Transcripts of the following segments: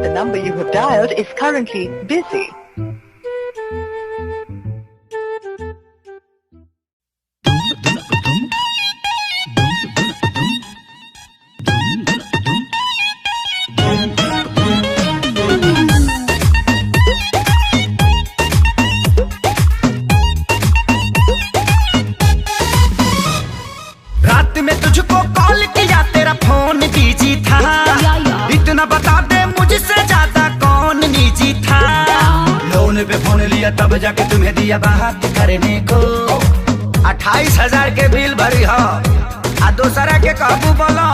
The number you have dialed is currently busy. रात में तुझको कॉल किया तेरा फोन बिजी था। इतना बता दे मुझसे ज्यादा कौन निजी था। लोन पे फोन लिया तब जाके तुम्हें दिया बात करने को। 28,000 के बिल भरी हो आ दूसरा के काबू बोलो।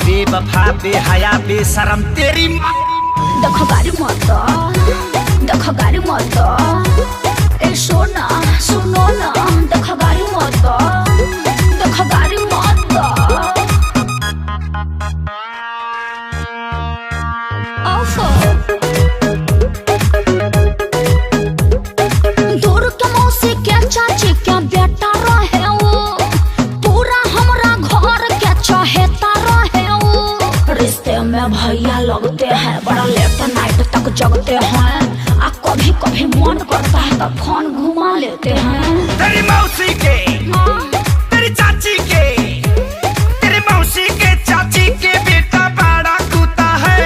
बेवफा बेहया बेशरम तेरी माँ। देखो गाड़ी मत, देखो गाड़ी मत, ए सोना सुनो ना, देखो गाड़ी मत, देखो गाड़ी मत। दूर के मौसी के चाची के बेटा रहे वो, पूरा हमरा घर के चहेता रहे वो। रिश्ते में भैया लगते हैं, बड़ा लेट नाइट तक जगते हैं। आ कभी कभी मन करता है तो फोन घुमा लेते हैं। तेरी मौसी के, तेरी चाची के, तेरी मौसी के चाची के बेटा बड़ा कूता है।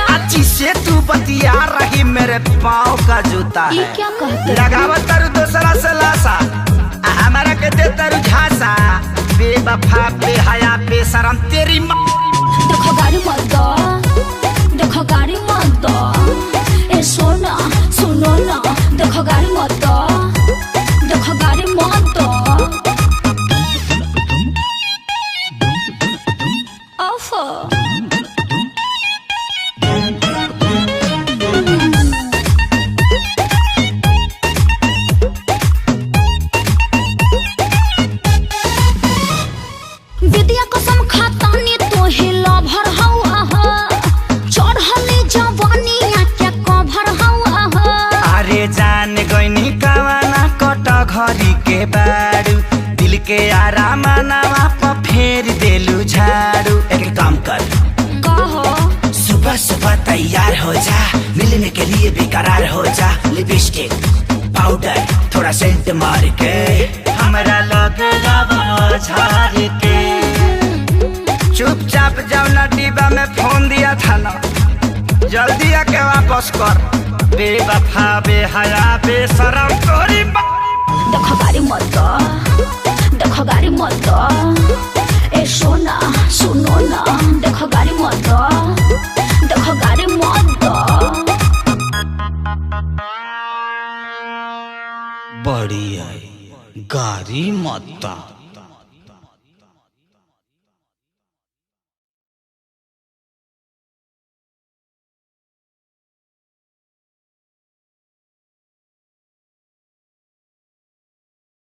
अच्छी से तू बतिया रही मेरे पाँव का जूता है। ये क्या कहते हैं? लगावत तारू दूसरा से लासा, हमारा के दे तारू झांसा। बेवफा बेहया बेशरम तेरी माँ। देखो गाड़ी मत दो, देखो गाड़ी मत दो, ए सोना सुनो ना, देखो गाड़ी मत दो, देखो गाड़ी मत दो। ओफो विद्या कसम खाता नी तो हिला भर हवा हो। चढ़ली जवानी के कभर हवा हो। अरे जान गईनी कवाना कट घरी के बारू। दिल के आराम नवा पर फेर देलू झाड़ू। एक काम कर, कहो सुबह सुबह तैयार हो जा, मिलने के लिए बेकरार हो जा। लिपस्टिक पाउडर थोड़ा सेंट मार के हमरा लगे झाड़ के। चुपचाप जाओ ना, डिब्बा में फोन दिया था ना, जल्दी आके वापस कर। बेवफा बेहया बेशरम तोरी माँ। देखो गाड़ी मत दो, देखो गाड़ी मत दो, ए सोना सुनो ना, देखो गाड़ी मत दो, देखो गाड़ी मत दो। बड़ी आई गाड़ी मत दो।